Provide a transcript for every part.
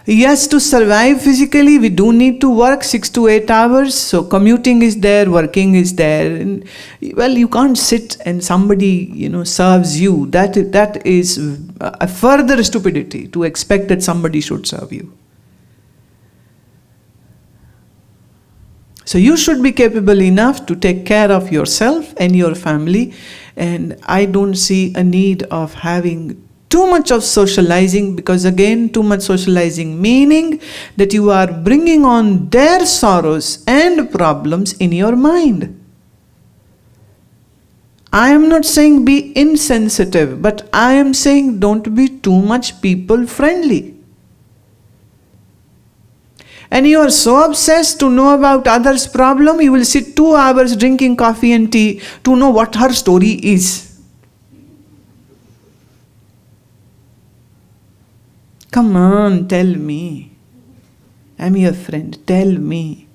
Yes, to survive physically, we do need to work 6 to 8 hours. So commuting is there, working is there. And, well, you can't sit and somebody, serves you. That is a further stupidity to expect that somebody should serve you. So you should be capable enough to take care of yourself and your family. And I don't see a need of having too much of socializing, because again, too much socializing meaning that you are bringing on their sorrows and problems in your mind. I am not saying be insensitive, but I am saying don't be too much people friendly. And you are so obsessed to know about others' problem, you will sit 2 hours drinking coffee and tea to know what her story is. Come on, tell me. I'm your friend, tell me.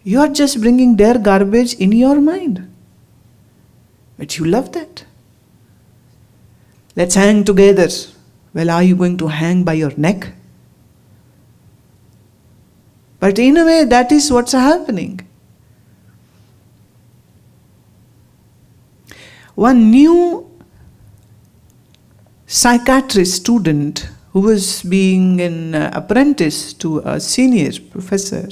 You are just bringing their garbage in your mind. But you love that. Let's hang together. Well, are you going to hang by your neck? But in a way, that is what's happening. One new psychiatrist student who was being an apprentice to a senior professor,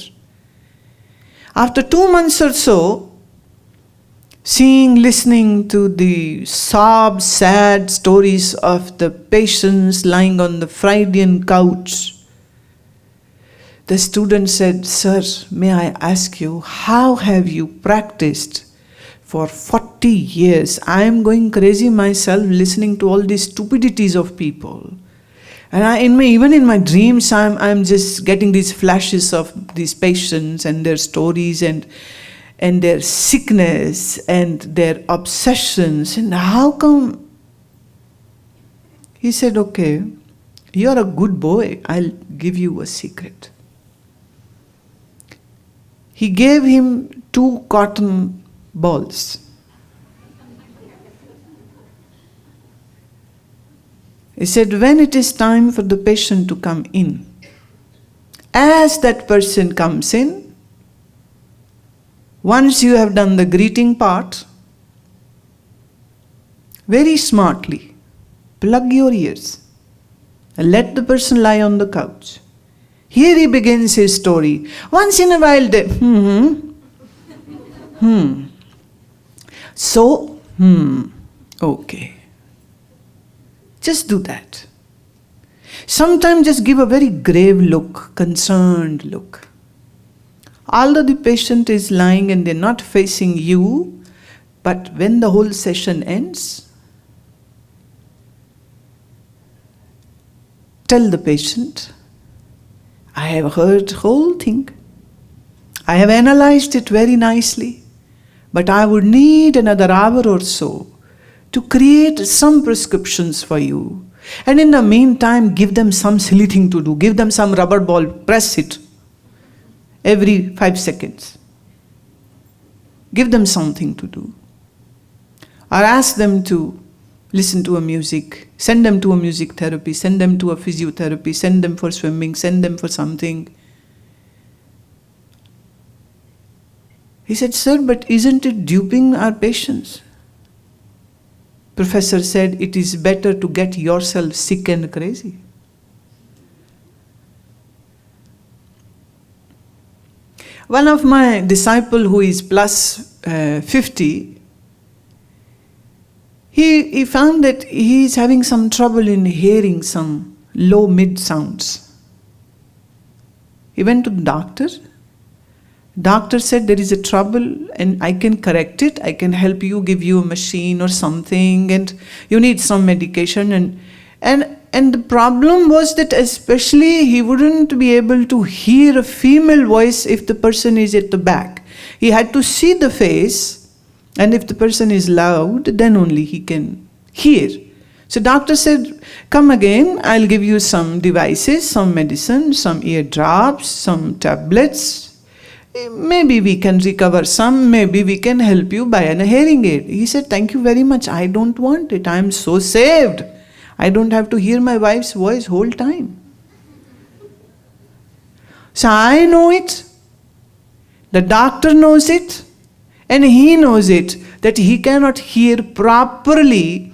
after 2 months or so, listening to the sad stories of the patients lying on the Freudian couch, the student said, "Sir, may I ask you, how have you practiced for 40 years? I am going crazy myself listening to all these stupidities of people. And even in my dreams, I'm just getting these flashes of these patients and their stories and their sickness and their obsessions. And how come?" He said, "Okay, you're a good boy. I'll give you a secret." He gave him 2 cotton balls. He said, when it is time for the patient to come in, as that person comes in, once you have done the greeting part, very smartly, plug your ears and let the person lie on the couch. Here he begins his story. Once in a while they, So, okay. Just do that. Sometimes just give a very grave look, concerned look. Although the patient is lying and they're not facing you, but when the whole session ends, tell the patient, I have heard the whole thing. I have analyzed it very nicely, but I would need another hour or so to create some prescriptions for you. And in the meantime, give them some silly thing to do. Give them some rubber ball, press it every 5 seconds. Give them something to do. Or ask them to listen to a music, send them to a music therapy, send them to a physiotherapy, send them for swimming, send them for something. He said, sir, but isn't it duping our patients? Professor said, it is better to get yourself sick and crazy. One of my disciples who is plus 50, he found that he is having some trouble in hearing some low mid sounds. He went to the doctor. Doctor said there is a trouble and I can correct it. I can help you, give you a machine or something, and you need some medication. And the problem was that especially he wouldn't be able to hear a female voice if the person is at the back. He had to see the face, and if the person is loud, then only he can hear. So doctor said, come again, I'll give you some devices, some medicine, some ear drops, some tablets. Maybe we can recover some, maybe we can help you buy a hearing aid. He said, thank you very much, I don't want it, I am so saved. I don't have to hear my wife's voice whole time. So I know it, the doctor knows it, and he knows it, that he cannot hear properly,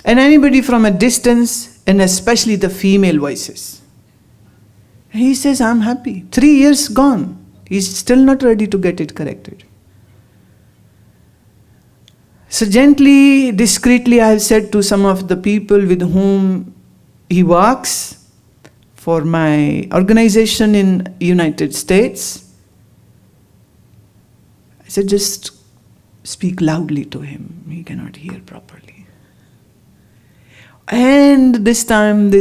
and anybody from a distance, and especially the female voices. He says, I'm happy. 3 years gone. He's still not ready to get it corrected. So gently, discreetly, I have said to some of the people with whom he works for my organization in United States, I said, just speak loudly to him. He cannot hear properly. And this time,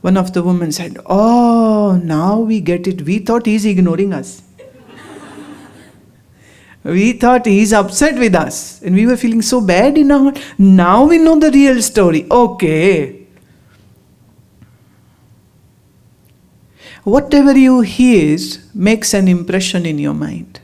one of the women said, oh, now we get it. We thought he's ignoring us. We thought he's upset with us. And we were feeling so bad in our heart. Now we know the real story. Okay. Whatever you hear makes an impression in your mind.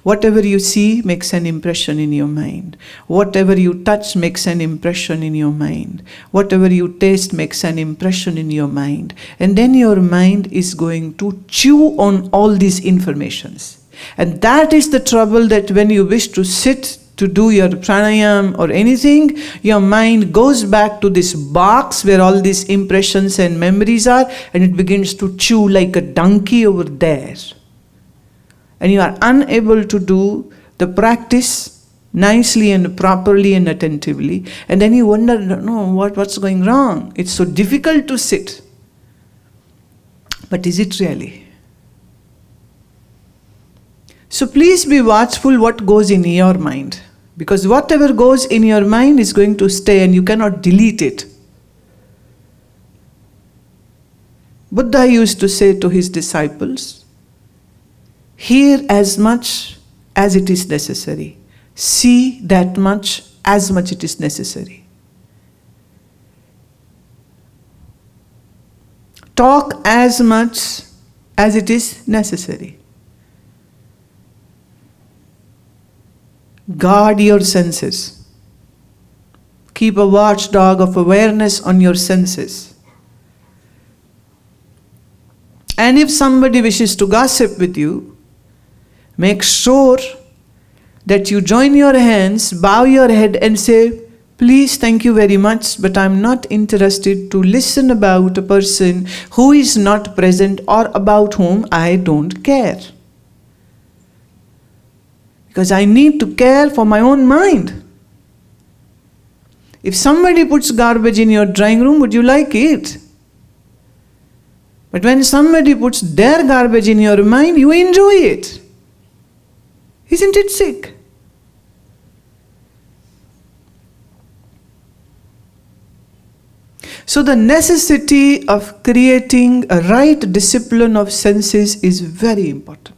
Whatever you see makes an impression in your mind. Whatever you touch makes an impression in your mind. Whatever you taste makes an impression in your mind. And then your mind is going to chew on all these informations. And that is the trouble, that when you wish to sit to do your pranayam or anything, your mind goes back to this box where all these impressions and memories are, and it begins to chew like a donkey over there. And you are unable to do the practice nicely and properly and attentively. And then you wonder, no, what's going wrong? It's so difficult to sit. But is it really? So please be watchful what goes in your mind. Because whatever goes in your mind is going to stay and you cannot delete it. Buddha used to say to his disciples, hear as much as it is necessary. See that much as much it is necessary. Talk as much as it is necessary. Guard your senses. Keep a watchdog of awareness on your senses. And if somebody wishes to gossip with you, make sure that you join your hands, bow your head and say, please, thank you very much, but I'm not interested to listen about a person who is not present or about whom I don't care. Because I need to care for my own mind. If somebody puts garbage in your drawing room, would you like it? But when somebody puts their garbage in your mind, you enjoy it. Isn't it sick? So the necessity of creating a right discipline of senses is very important.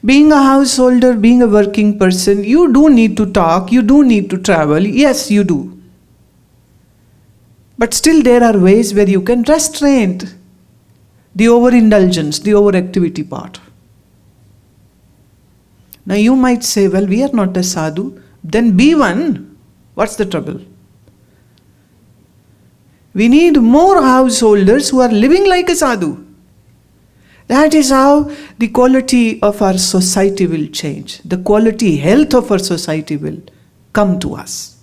Being a householder, being a working person, you do need to talk, you do need to travel. Yes, you do. But still there are ways where you can restrain the overindulgence, the overactivity part. Now you might say, well, we are not a sadhu. Then be one. What's the trouble? We need more householders who are living like a sadhu. That is how the quality of our society will change. The quality, health of our society will come to us.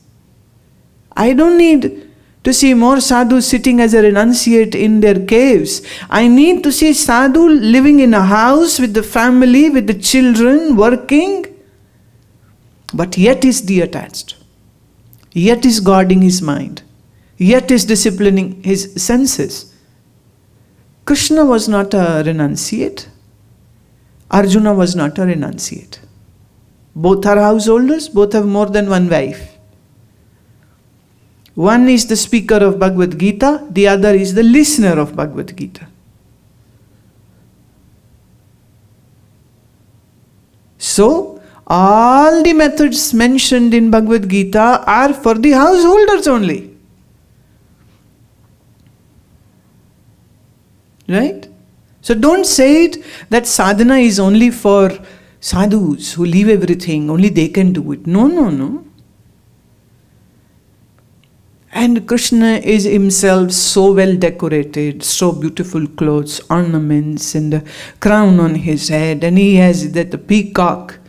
I don't need to see more sadhus sitting as a renunciate in their caves. I need to see sadhu living in a house with the family, with the children, working, but yet is detached, yet is guarding his mind, yet is disciplining his senses. Krishna was not a renunciate. Arjuna was not a renunciate. Both are householders, both have more than one wife. One is the speaker of Bhagavad Gita, the other is the listener of Bhagavad Gita. So, all the methods mentioned in Bhagavad Gita are for the householders only. Right? So don't say it that sadhana is only for sadhus who leave everything, only they can do it. No, no, no. And Krishna is himself so well decorated, so beautiful clothes, ornaments, and a crown on his head, and he has that peacock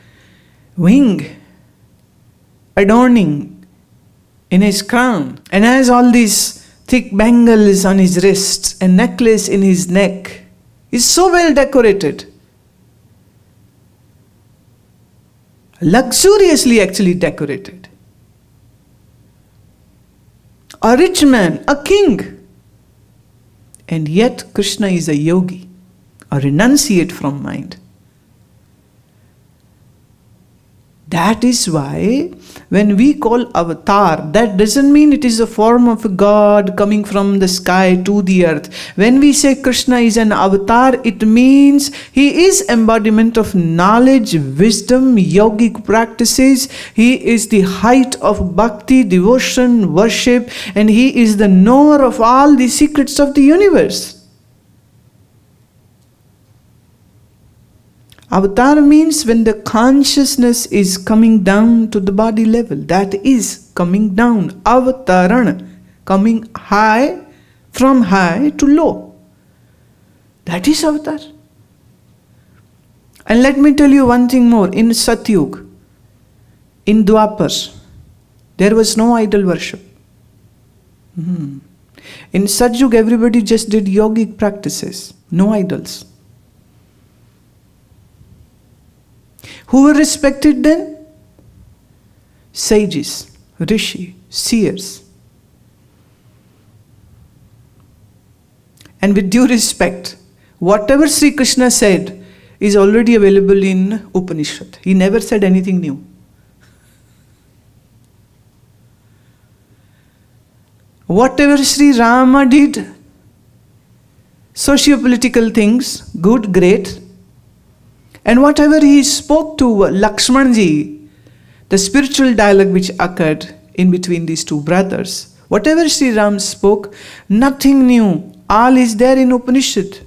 wing adorning in his crown, and has all these thick bangles on his wrists and necklace in his neck. He's so well decorated. Luxuriously actually decorated. A rich man, a king. And yet Krishna is a yogi, a renunciate from mind. That is why when we call avatar, that doesn't mean it is a form of a God coming from the sky to the earth. When we say Krishna is an avatar, it means he is embodiment of knowledge, wisdom, yogic practices. He is the height of bhakti, devotion, worship, and he is the knower of all the secrets of the universe. Avatar means when the consciousness is coming down to the body level. That is coming down. Avatarana. Coming high, from high to low. That is avatar. And let me tell you one thing more. In Satyug, in Dwapar, there was no idol worship. In Satyug, everybody just did yogic practices. No idols. Who were respected then? Sages, rishi, seers. And with due respect, whatever Sri Krishna said is already available in Upanishad. He never said anything new. Whatever Sri Rama did, socio-political things, good, great. And whatever he spoke to Lakshmanji, the spiritual dialogue which occurred in between these two brothers, whatever Sri Ram spoke, nothing new. All is there in Upanishad.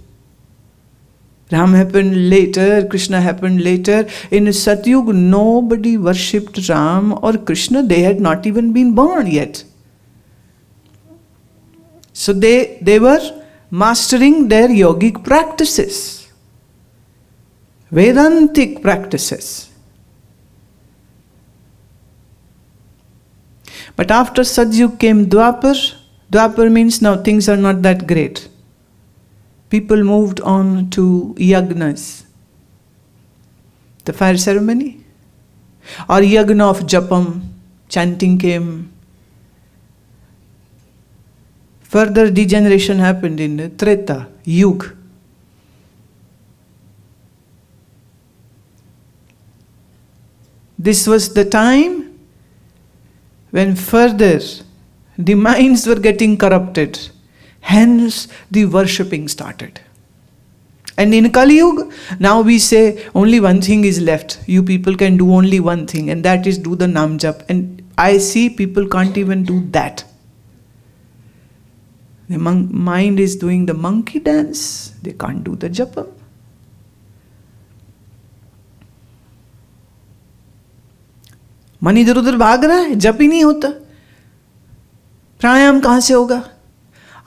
Ram happened later, Krishna happened later. In Satyug, nobody worshipped Ram or Krishna. They had not even been born yet. So they were mastering their yogic practices. Vedantic practices. But after Satyug came Dwapar. Dwapar means now things are not that great. People moved on to yagnas, the fire ceremony, or yagna of japam, chanting came. Further degeneration happened in Treta, Yug. This was the time when further the minds were getting corrupted. Hence the worshipping started. And in Kali Yuga, now we say only one thing is left. You people can do only one thing, and that is do the Nam Jap. And I see people can't even do that. The mind is doing the monkey dance. They can't do the Japam. मन इधर उधर भाग रहा है, जप ही नहीं होता. प्राणायाम कहाँ से होगा?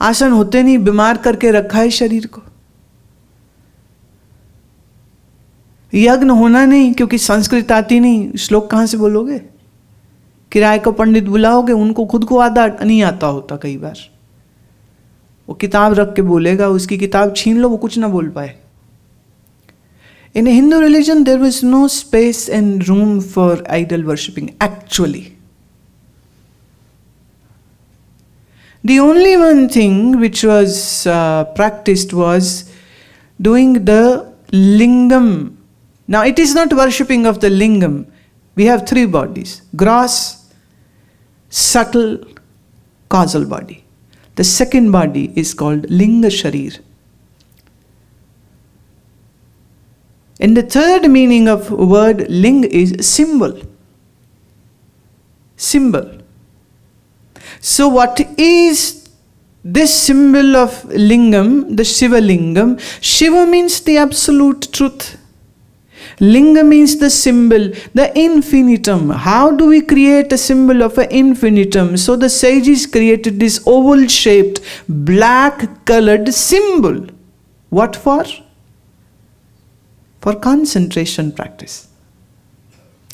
आसन होते नहीं, बीमार करके रखा है शरीर को. यज्ञ होना नहीं क्योंकि संस्कृत आती नहीं, श्लोक कहाँ से बोलोगे? किराए को पंडित बुलाओगे, उनको खुद को आधा नहीं आता होता कई बार. वो किताब रख के बोलेगा, उसकी किताब छीन लो, वो कुछ ना बोल पाए. In Hindu religion, there was no space and room for idol worshipping, actually. The only one thing which was practiced was doing the lingam. Now, it is not worshipping of the lingam. We have three bodies: gross, subtle, causal body. The second body is called linga sharir. And the third meaning of word ling is symbol. Symbol. So what is this symbol of lingam, the Shiva lingam? Shiva means the absolute truth. Linga means the symbol, the infinitum. How do we create a symbol of an infinitum? So the sages created this oval-shaped, black-colored symbol. What for? For concentration practice.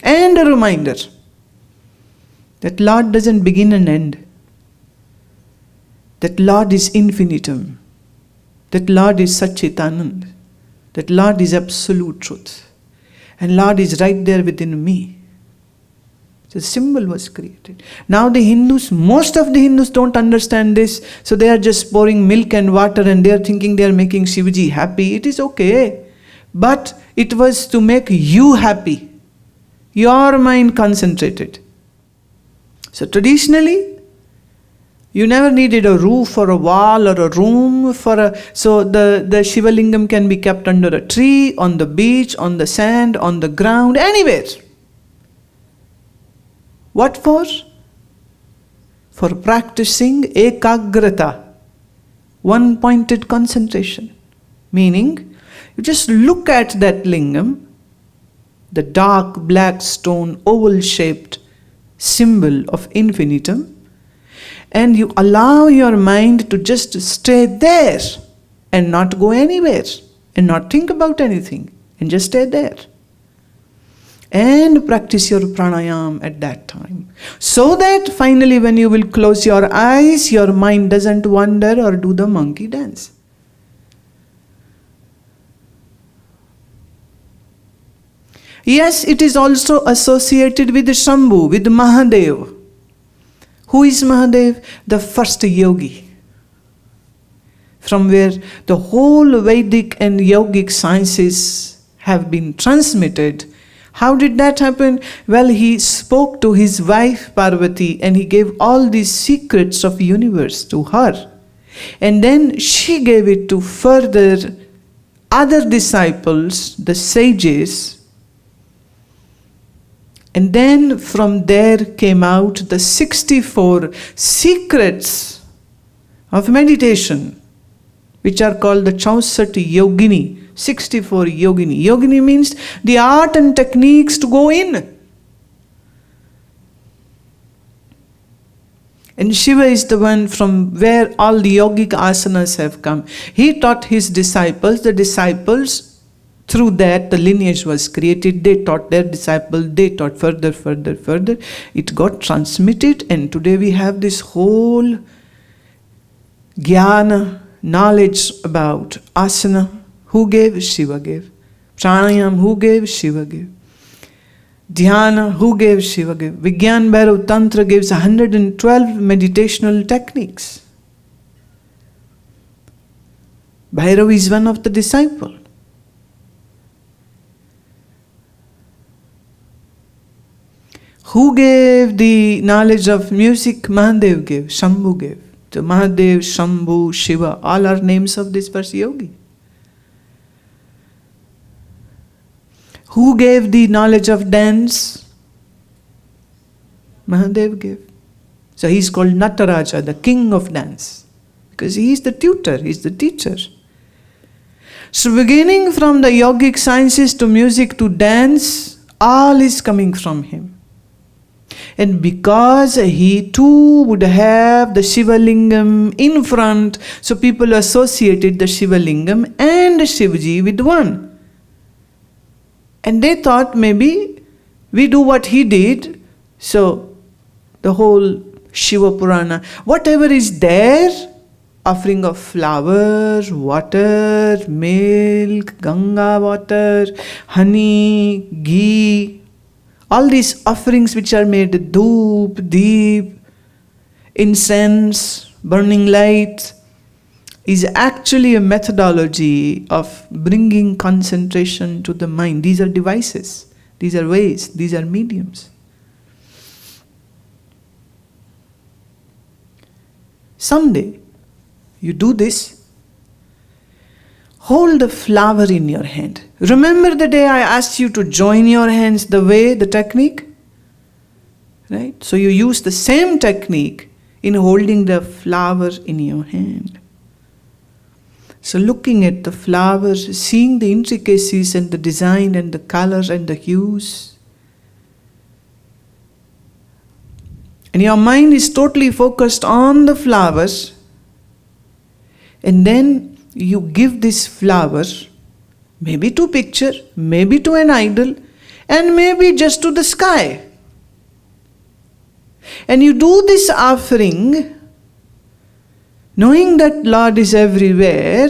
And a reminder that Lord doesn't begin and end. That Lord is infinitum. That Lord is Satchitanand. That Lord is absolute truth. And Lord is right there within me. The symbol was created. Now the Hindus, most of the Hindus don't understand this. So they are just pouring milk and water and they are thinking they are making Shivaji happy. It is okay. But it was to make you happy. Your mind concentrated. So traditionally, you never needed a roof or a wall or a room so the Shiva Lingam can be kept under a tree, on the beach, on the sand, on the ground, anywhere. What for? For practicing ekagrata, one-pointed concentration. Meaning, you just look at that lingam, the dark black stone oval-shaped symbol of infinitum, and you allow your mind to just stay there and not go anywhere and not think about anything and just stay there. And practice your pranayam at that time. So that finally when you will close your eyes, your mind doesn't wander or do the monkey dance. Yes, it is also associated with Shambhu, with Mahadev. Who is Mahadev? The first yogi. From where the whole Vedic and yogic sciences have been transmitted. How did that happen? Well, he spoke to his wife Parvati and he gave all these secrets of universe to her. And then she gave it to further other disciples, the sages. And then from there came out the 64 secrets of meditation, which are called the 64 Yogini. 64 Yogini. Yogini means the art and techniques to go in. And Shiva is the one from where all the yogic asanas have come. He taught his disciples, the disciples, through that the lineage was created, they taught their disciples, they taught further. It got transmitted and today we have this whole jnana, knowledge about asana. Who gave? Shiva gave. Pranayam, who gave? Shiva gave. Dhyana, who gave? Shiva gave. Vigyan Bhairav Tantra gives 112 meditational techniques. Bhairav is one of the disciples. Who gave the knowledge of music? Mahadev gave, Shambhu gave. So Mahadev, Shambhu, Shiva, all are names of this first yogi. Who gave the knowledge of dance? Mahadev gave. So he is called Nataraja, the king of dance. Because he is the tutor, he is the teacher. So beginning from the yogic sciences to music to dance, all is coming from him. And because he too would have the Shiva Lingam in front, so people associated the Shiva Lingam and Shivaji with one. And they thought maybe we do what he did, so the whole Shiva Purana, whatever is there, offering of flower, water, milk, Ganga water, honey, ghee, all these offerings which are made, dhoop, deep, incense, burning light, is actually a methodology of bringing concentration to the mind. These are devices, these are ways, these are mediums. Someday, you do this, hold the flower in your hand. Remember the day I asked you to join your hands the way, the technique? Right? So you use the same technique in holding the flower in your hand. So looking at the flowers, seeing the intricacies and the design and the colors and the hues. And your mind is totally focused on the flowers. And then you give this flower, maybe to picture, maybe to an idol, and maybe just to the sky. And you do this offering, knowing that Lord is everywhere,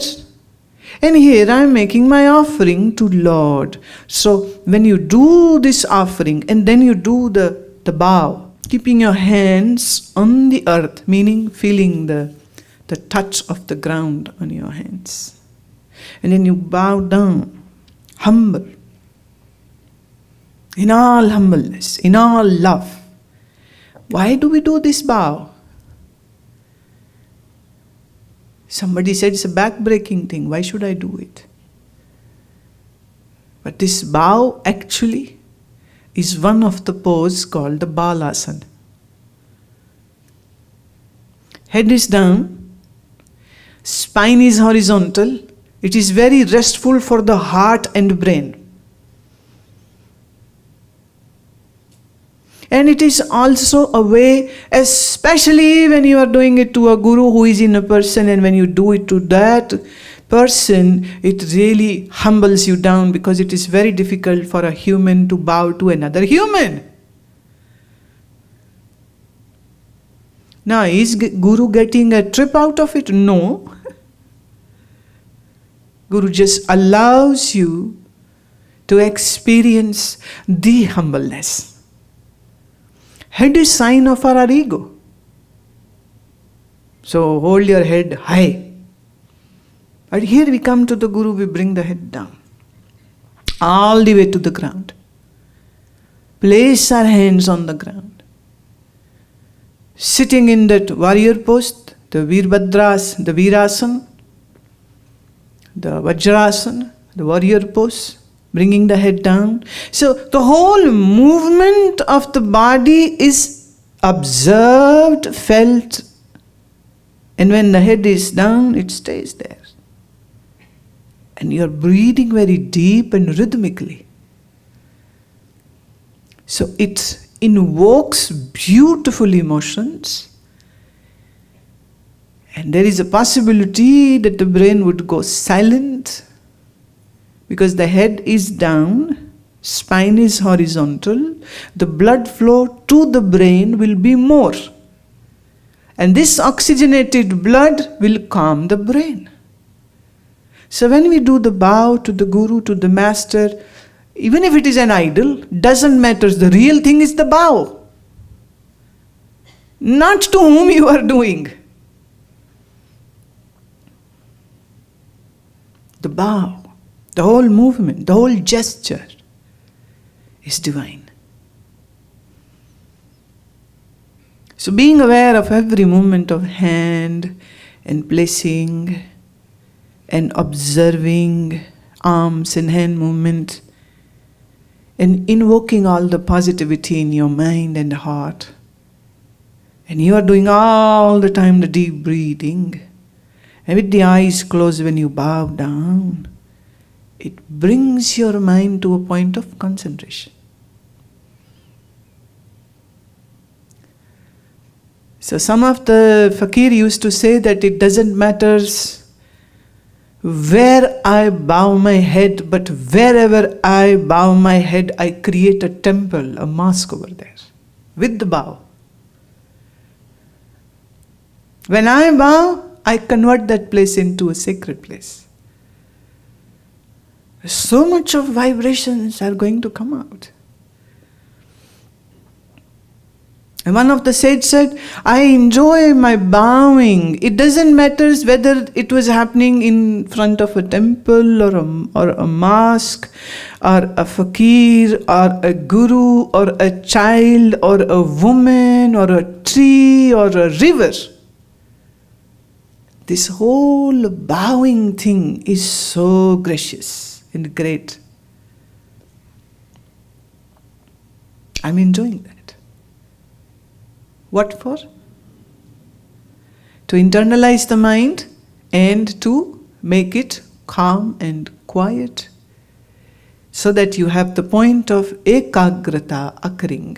and here I am making my offering to Lord. So when you do this offering, and then you do the bow, keeping your hands on the earth, meaning feeling the touch of the ground on your hands. And then you bow down, humble, in all humbleness, in all love. Why do we do this bow? Somebody said it's a back-breaking thing. Why should I do it? But this bow actually is one of the poses called the Balasana. Head is down, spine is horizontal. It is very restful for the heart and brain. And it is also a way, especially when you are doing it to a guru who is in a person, and when you do it to that person, it really humbles you down, because it is very difficult for a human to bow to another human. Now, is Guru getting a trip out of it? No. Guru just allows you to experience the humbleness. Head is sign of our ego. So hold your head high. But here we come to the Guru, we bring the head down, all the way to the ground. Place our hands on the ground. Sitting in that warrior pose, the Veerbhadras, the Veerasana, the Vajrasana, the warrior pose, bringing the head down. So the whole movement of the body is observed, felt, and when the head is down, it stays there. And you are breathing very deep and rhythmically. So it invokes beautiful emotions. And there is a possibility that the brain would go silent, because the head is down, spine is horizontal, the blood flow to the brain will be more. And this oxygenated blood will calm the brain. So when we do the bow to the Guru, to the Master, even if it is an idol, doesn't matter. The real thing is the bow. Not to whom you are doing. The bow, the whole movement, the whole gesture is divine. So being aware of every movement of hand and placing and observing arms and hand movement and invoking all the positivity in your mind and heart. And you are doing all the time the deep breathing. And with the eyes closed when you bow down, it brings your mind to a point of concentration. So some of the fakir used to say that it doesn't matter where I bow my head, but wherever I bow my head, I create a temple, a mosque over there, with the bow. When I bow, I convert that place into a sacred place. So much of vibrations are going to come out. And one of the sages said, I enjoy my bowing. It doesn't matter whether it was happening in front of a temple or a mosque or a fakir or a guru or a child or a woman or a tree or a river. This whole bowing thing is so gracious and great. I'm enjoying that. What for? To internalize the mind and to make it calm and quiet, so that you have the point of ekagrata occurring.